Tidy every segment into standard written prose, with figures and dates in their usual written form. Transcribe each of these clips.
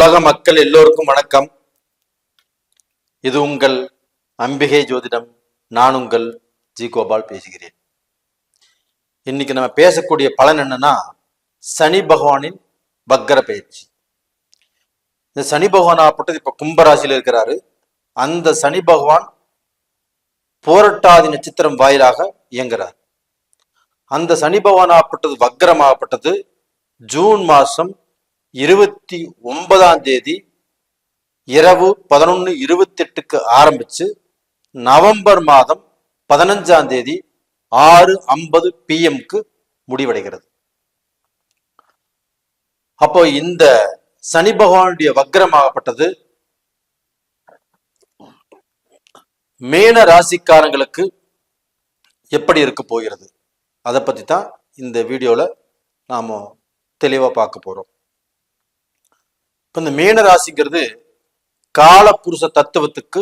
உலக மக்கள் எல்லோருக்கும் வணக்கம். இது உங்கள் அம்பிகை ஜோதிடம். நான் உங்கள் ஜி கோபால் பேசுகிறேன். இன்னைக்கு நம்ம பேசக்கூடிய பலன் என்னன்னா, சனி பகவானின் வக்கர பயிற்சி. இந்த சனி பகவான் ஆப்பட்டது இப்ப கும்பராசியில் இருக்கிறாரு. அந்த சனி பகவான் போரட்டாதி நட்சத்திரம் வாயிலாக இயங்குறார். அந்த சனி பகவான் ஆப்பட்டது வக்கரமாகப்பட்டது ஜூன் மாசம் 29 இரவு 11:28 ஆரம்பிச்சு நவம்பர் மாதம் 15 6:50 PM முடிவடைகிறது. அப்போ இந்த சனி பகவானுடைய வக்கரமாகப்பட்டது மேன ராசிக்காரங்களுக்கு எப்படி இருக்க போகிறது, அதை பத்தி தான் இந்த வீடியோல நாம தெளிவா பார்க்க போறோம். இப்ப இந்த மீன ராசிங்கிறது காலபுருஷ தத்துவத்துக்கு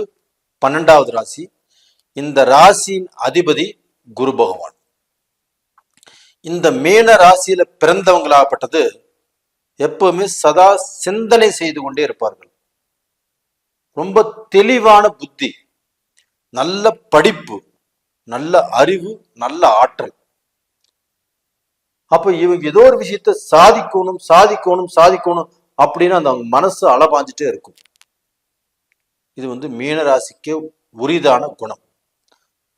12வது ராசி. இந்த ராசியின் அதிபதி குரு பகவான். இந்த மீன ராசியில பிறந்தவங்களாகப்பட்டது எப்பவுமே சதா சிந்தனை செய்து கொண்டே இருப்பார்கள். ரொம்ப தெளிவான புத்தி, நல்ல படிப்பு, நல்ல அறிவு, நல்ல ஆற்றல். அப்ப இவங்க ஏதோ ஒரு விஷயத்த சாதிக்கணும் சாதிக்கணும் சாதிக்கணும் அப்படின்னு அந்த அவங்க மனசு அலபாஞ்சிட்டே இருக்கும். இது மீனராசிக்கு உரிதான குணம்.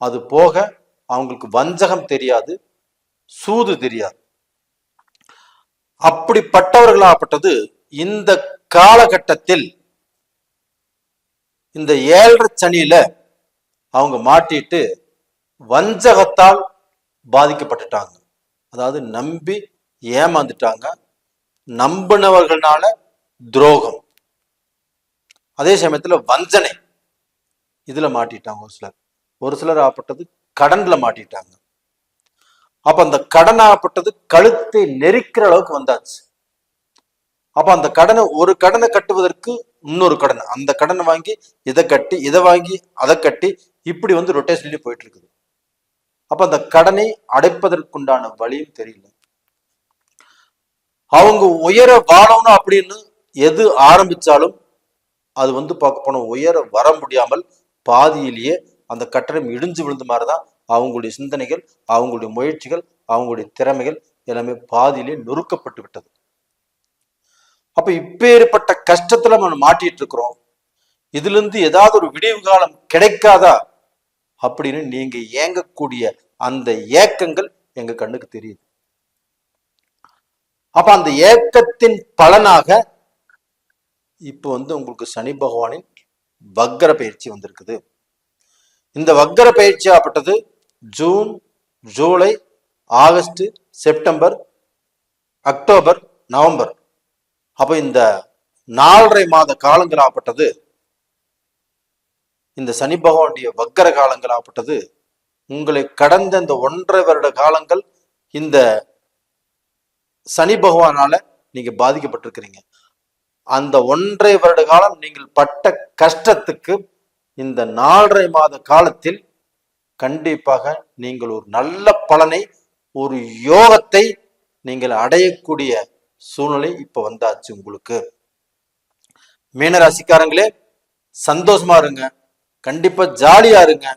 அது போக அவங்களுக்கு வஞ்சகம் தெரியாது, சூது தெரியாது. அப்படிப்பட்டவர்களாகப்பட்டது இந்த காலகட்டத்தில் இந்த 7.5 சனியில அவங்க மாட்டிட்டு வஞ்சகத்தால் பாதிக்கப்பட்டுட்டாங்க. அதாவது நம்பி ஏமாந்துட்டாங்க. நம்பினவர்களால துரோகம், அதே சமயத்துல வஞ்சனை, இதுல மாட்டிட்டாங்க. ஒரு சிலர் ஆப்பட்டது கடன்ல மாட்டிட்டாங்க. அப்ப அந்த கடன் ஆப்பட்டது கழுத்தை நெரிக்கிற அளவுக்கு வந்தாச்சு. அப்ப அந்த ஒரு கடனை கட்டுவதற்கு இன்னொரு கடன், அந்த கடனை வாங்கி இதை கட்டி, இதை வாங்கி அதை கட்டி, இப்படி ரொட்டேஷன்லயே போயிட்டு இருக்குது. அப்ப அந்த கடனை அடைப்பதற்குண்டான வழியும் தெரியல. அவங்க உயர வாழணும் அப்படின்னு எது ஆரம்பிச்சாலும் அது பார்க்க போன உயர வர முடியாமல் பாதியிலேயே அந்த கட்டடம் இடிஞ்சு விழுந்த மாதிரிதான் அவங்களுடைய சிந்தனைகள், அவங்களுடைய முயற்சிகள், அவங்களுடைய திறமைகள் எல்லாமே பாதியிலே நொறுக்கப்பட்டு விட்டது. அப்ப இப்பேற்பட்ட கஷ்டத்துல நம்ம மாட்டிட்டு இருக்கிறோம். இதுல இருந்து ஏதாவது ஒரு விடிவு காலம் கிடைக்காதா அப்படின்னு நீங்க ஏங்கக்கூடிய அந்த ஏக்கங்கள் எங்க கண்ணுக்கு தெரியுது. அப்ப அந்த ஏக்கத்தின் பலனாக இப்போ உங்களுக்கு சனி பகவானின் வக்கர பயிற்சி வந்திருக்குது. இந்த வக்கர பயிற்சி ஆப்பட்டது June, July, August, September, October, November. அப்ப இந்த 4.5 மாத காலங்கள் ஆப்பட்டது இந்த சனி பகவானுடைய வக்கர காலங்கள் ஆப்பட்டது உங்களை கடந்த இந்த 1.5 வருட காலங்கள் இந்த சனி பகவானால நீங்க பாதிக்கப்பட்டிருக்கிறீங்க. அந்த 1.5 வருட காலம் நீங்கள் பட்ட கஷ்டத்துக்கு இந்த 4.5 மாத காலத்தில் கண்டிப்பாக நீங்கள் ஒரு நல்ல பலனை, ஒரு யோகத்தை நீங்கள் அடையக்கூடிய சூழ்நிலை இப்ப வந்தாச்சு உங்களுக்கு. மீனராசிக்காரங்களே, சந்தோஷமா இருங்க, கண்டிப்பா ஜாலியா இருங்க.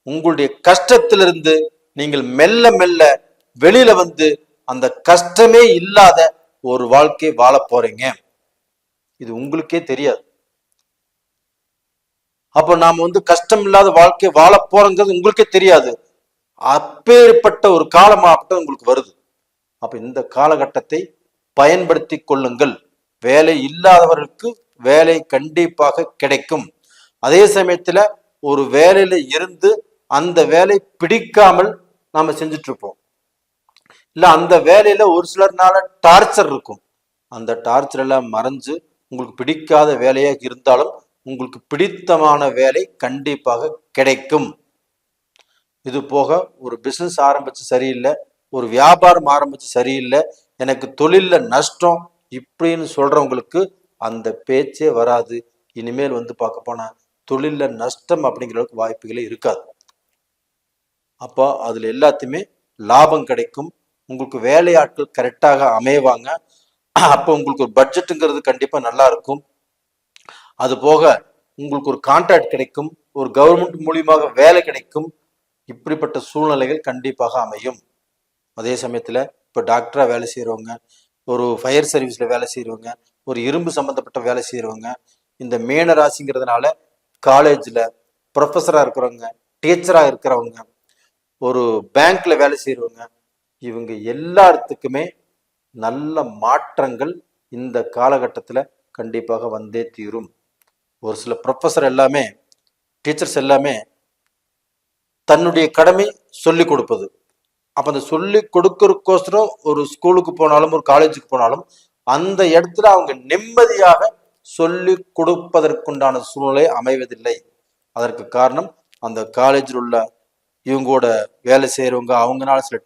உங்களுடைய கஷ்டத்திலிருந்து நீங்கள் மெல்ல மெல்ல வெளியில அந்த கஷ்டமே இல்லாத ஒரு வாழ்க்கை வாழ போறீங்க. இது உங்களுக்கே தெரியாது. அப்ப நாம கஷ்டம் இல்லாத வாழ்க்கை வாழ போறோங்கிறது உங்களுக்கே தெரியாது. அப்பேற்பட்ட ஒரு காலமாகட்டும் உங்களுக்கு வருது. அப்ப இந்த காலகட்டத்தை பயன்படுத்தி கொள்ளுங்கள். வேலை இல்லாதவர்களுக்கு வேலை கண்டிப்பாக கிடைக்கும். அதே சமயத்துல ஒரு வேலையில இருந்து அந்த வேலை பிடிக்காமல் நாம செஞ்சுட்டு இருப்போம். இல்ல அந்த வேலையில ஒரு சிலர்னால டார்ச்சர் இருக்கும். அந்த டார்ச்சர் எல்லாம் மறைஞ்சு உங்களுக்கு பிடிக்காத வேலையாக இருந்தாலும் உங்களுக்கு பிடித்தமான வேலை கண்டிப்பாக கிடைக்கும். இது போக ஒரு பிசினஸ் ஆரம்பிச்சு சரியில்லை, ஒரு வியாபாரம் ஆரம்பிச்சு சரியில்லை, எனக்கு தொழில்ல நஷ்டம் இப்படின்னு சொல்றவங்களுக்கு அந்த பேச்சே வராது. இனிமேல் பார்க்க போனா தொழில்ல நஷ்டம் அப்படிங்கிற அளவுக்கு வாய்ப்புகளே இருக்காது. அப்போ அதுல எல்லாத்தையுமே லாபம் கிடைக்கும். உங்களுக்கு வேலையாட்கள் கரெக்டாக அமைவாங்க. அப்போ உங்களுக்கு ஒரு பட்ஜெட்டுங்கிறது கண்டிப்பா நல்லா இருக்கும். அது போக உங்களுக்கு ஒரு கான்ட்ராக்ட் கிடைக்கும், ஒரு கவர்மெண்ட் மூலியமாக வேலை கிடைக்கும். இப்படிப்பட்ட சூழ்நிலைகள் கண்டிப்பாக அமையும். அதே சமயத்துல இப்போ டாக்டரா வேலை செய்யறவங்க, ஒரு ஃபயர் சர்வீஸ்ல வேலை செய்யறவங்க, ஒரு இரும்பு சம்பந்தப்பட்ட வேலை செய்யறவங்க, இந்த மீன ராசிங்கிறதுனால காலேஜ்ல ப்ரொஃபஸரா இருக்கிறவங்க, டீச்சரா இருக்கிறவங்க, ஒரு பேங்க்ல வேலை செய்யறவங்க, இவங்க எல்லாத்துக்குமே நல்ல மாற்றங்கள் இந்த காலகட்டத்தில் கண்டிப்பாக வந்தே தீரும். ஒரு சில ப்ரொஃபஸர் எல்லாமே, டீச்சர்ஸ் எல்லாமே தன்னுடைய கடமை சொல்லி கொடுப்பது. அப்ப அந்த சொல்லி கொடுக்கறதுக்கோசரம் ஒரு ஸ்கூலுக்கு போனாலும் ஒரு காலேஜுக்கு போனாலும் அந்த இடத்துல அவங்க நிம்மதியாக சொல்லி கொடுப்பதற்குண்டான சூழ்நிலை அமைவதில்லை. அதற்கு காரணம் அந்த காலேஜில் உள்ள இவங்களோட வேலை செய்யறவங்க, அவங்கனால சில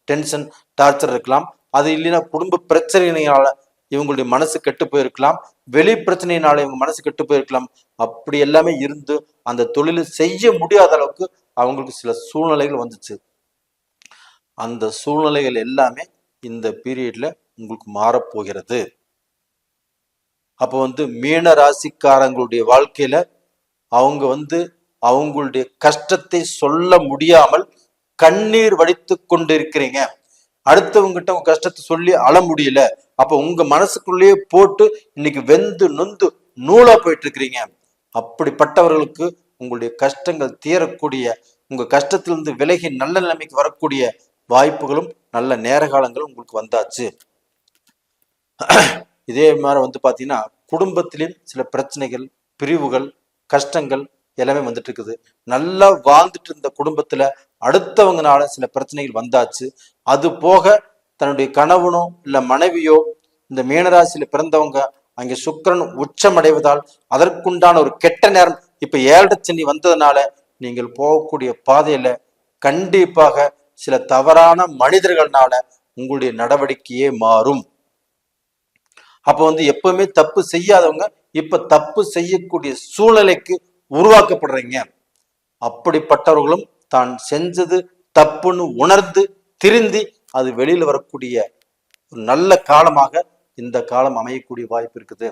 டென்ஷன் டார்ச்சர் இருக்கலாம். அது இல்லைன்னா குடும்ப பிரச்சனையினால இவங்களுடைய மனசு கெட்டு போயிருக்கலாம், வெளி பிரச்சனையினால இவங்க மனசு கெட்டு போயிருக்கலாம். அப்படி எல்லாமே இருந்து அந்த தொழிலை செய்ய முடியாத அளவுக்கு அவங்களுக்கு சில சூழ்நிலைகள் வந்துச்சு. அந்த சூழ்நிலைகள் எல்லாமே இந்த பீரியட்ல உங்களுக்கு மாறப்போகிறது. அப்போ மீன ராசிக்காரங்களுடைய வாழ்க்கையில அவங்க அவங்களுடைய கஷ்டத்தை சொல்ல முடியாமல் கண்ணீர் வடித்து கொண்டிருக்கிறீங்க. அடுத்தவங்கிட்ட உங்க கஷ்டத்தை சொல்லி அழ முடியல. அப்ப உங்க மனசுக்குள்ளேயே போட்டு இன்னைக்கு வெந்து நொந்து நூலா போயிட்டு இருக்கிறீங்க. அப்படிப்பட்டவர்களுக்கு உங்களுடைய கஷ்டங்கள் தீரக்கூடிய, உங்க கஷ்டத்திலிருந்து விலகி நல்ல நிலைமைக்கு வரக்கூடிய வாய்ப்புகளும் நல்ல நேர காலங்களும் உங்களுக்கு வந்தாச்சு. இதே மாதிரி பாத்தீங்கன்னா குடும்பத்திலும் சில பிரச்சனைகள், பிரிவுகள், கஷ்டங்கள் எல்லாமே வந்துட்டு இருக்குது. நல்லா வாழ்ந்துட்டு இருந்த குடும்பத்துல அடுத்தவங்கனால சில பிரச்சனைகள் வந்தாச்சு. அது போக தன்னுடைய கணவனோ இல்ல மனைவியோ இந்த மீனராசியில பிறந்தவங்க அங்கே சுக்கிரன் உச்சமடைவதால் அதற்குண்டான ஒரு கெட்ட நேரம் இப்ப 7 சனி வந்ததுனால நீங்கள் போகக்கூடிய பாதையில கண்டிப்பாக சில தவறான மனிதர்கள்னால உங்களுடைய நடவடிக்கையே மாறும். அப்ப எப்பவுமே தப்பு செய்யாதவங்க இப்ப தப்பு செய்யக்கூடிய சூழ்நிலைக்கு உருவாக்கப்படுறீங்க. அப்படிப்பட்டவர்களும் தான் செஞ்சது தப்புன்னு உணர்ந்து திருந்தி அது வெளியில வரக்கூடிய ஒரு நல்ல காலமாக இந்த காலம் அமையக்கூடிய வாய்ப்பு இருக்குது.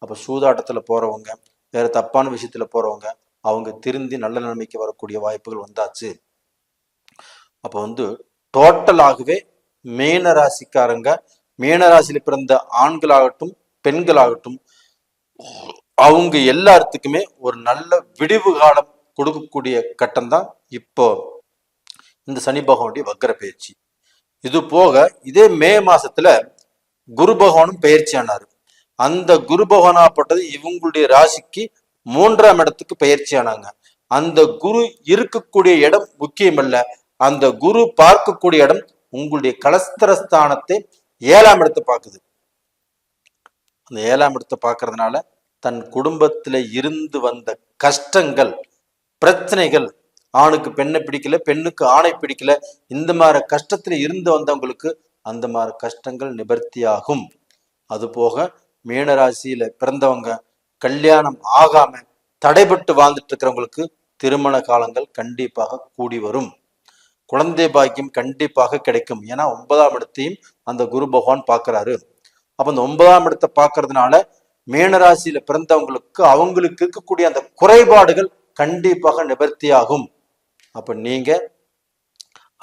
அப்ப சூதாட்டத்துல போறவங்க, வேற தப்பான விஷயத்துல போறவங்க, அவங்க திருந்தி நல்ல நிலைமைக்கு வரக்கூடிய வாய்ப்புகள் வந்தாச்சு. அப்ப டோட்டலாகவே மீன ராசிக்காரங்க, மீனராசியில பிறந்த ஆண்களாகட்டும் பெண்களாகட்டும், அவங்க எல்லாத்துக்குமே ஒரு நல்ல விடிவு காலம் கொடுக்கக்கூடிய கட்டம் தான் இப்போ இந்த சனி பகவானுடைய வக்கர பயிற்சி. இது போக இதே மே மாசத்துல குரு பகவானும் பயிற்சி ஆனாரு. அந்த குரு பகவானாப்பட்டது இவங்களுடைய ராசிக்கு 3ஆம் இடத்துக்கு பயிற்சி ஆனாங்க. அந்த குரு இருக்கக்கூடிய இடம் முக்கியமல்ல, அந்த குரு பார்க்கக்கூடிய இடம் உங்களுடைய கலஸ்திரஸ்தானத்தை 7ஆம் இடத்தை பார்க்குது. அந்த 7ஆம் இடத்தை பார்க்கறதுனால தன் குடும்பத்துல இருந்து வந்த கஷ்டங்கள், பிரச்சனைகள், ஆணுக்கு பெண்ணை பிடிக்கல, பெண்ணுக்கு ஆணை பிடிக்கல, இந்த மாதிரி கஷ்டத்துல இருந்து வந்தவங்களுக்கு அந்த மாதிரி கஷ்டங்கள் நிவர்த்தியாகும். அது போக மீனராசியில பிறந்தவங்க கல்யாணம் ஆகாம தடைபட்டு வாழ்ந்துட்டு இருக்கிறவங்களுக்கு திருமண காலங்கள் கண்டிப்பாக கூடி வரும். குழந்தை பாக்கியம் கண்டிப்பாக கிடைக்கும். ஏன்னா 9ஆம் இடத்தையும் அந்த குரு பகவான் பார்க்கிறாரு. அப்ப அந்த 9ஆம் இடத்தை பார்க்கறதுனால மீனராசியில பிறந்தவங்களுக்கு அவங்களுக்கு இருக்கக்கூடிய அந்த குறைபாடுகள் கண்டிப்பாக நிவர்த்தியாகும். அப்ப நீங்க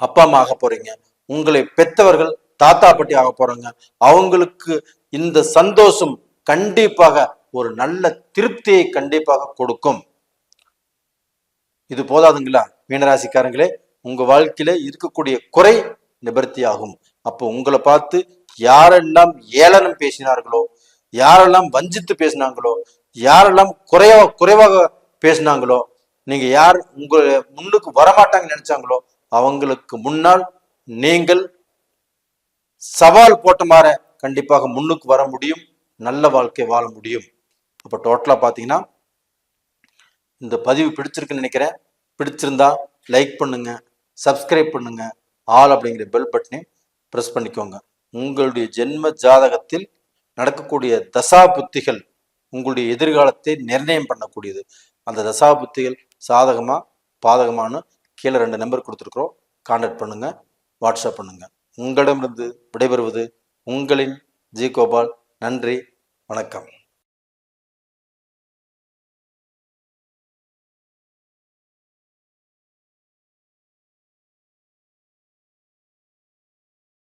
அப்பா அம்மா ஆக போறீங்க, உங்களை பெற்றவர்கள் தாத்தா பாட்டி ஆக போறாங்க, அவங்களுக்கு இந்த சந்தோஷம் கண்டிப்பாக ஒரு நல்ல திருப்தியை கண்டிப்பாக கொடுக்கும். இது போதாதுங்களா மீனராசிக்காரங்களே, உங்க வாழ்க்கையில இருக்கக்கூடிய குறை நிவர்த்தி ஆகும். அப்போ உங்களை பார்த்து யாரெல்லாம் ஏளனம் பேசினார்களோ, யாரெல்லாம் வஞ்சித்து பேசினாங்களோ, யாரெல்லாம் குறைவாக பேசினாங்களோ, நீங்க யார் உங்க முன்னுக்கு வரமாட்டாங்கன்னு நினைச்சாங்களோ அவங்களுக்கு முன்னால் நீங்கள் சவால் போட்ட மாதிரி கண்டிப்பாக முன்னுக்கு வர முடியும், நல்ல வாழ்க்கை வாழ முடியும். அப்ப டோட்டலா பாத்தீங்கன்னா இந்த பதிவு பிடிச்சிருக்குன்னு நினைக்கிறேன். பிடிச்சிருந்தா லைக் பண்ணுங்க, சப்ஸ்கிரைப் பண்ணுங்க, ஆல் அப்படிங்கிற பெல் பட்டனை பிரஸ் பண்ணிக்கோங்க. உங்களுடைய ஜென்ம ஜாதகத்தில் நடக்கக்கூடிய தசா புத்திகள் உங்களுடைய எதிர்காலத்தை நிர்ணயம் பண்ணக்கூடியது. அந்த தசா புத்திகள் சாதகமா பாதகமானு கீழே 2 நம்பர் கொடுத்துருக்குறோம், கான்டாக்ட் பண்ணுங்க, வாட்ஸ்அப் பண்ணுங்க. உங்களிடமிருந்து விடைபெறுவது உங்களின் ஜி கோபால். நன்றி, வணக்கம்.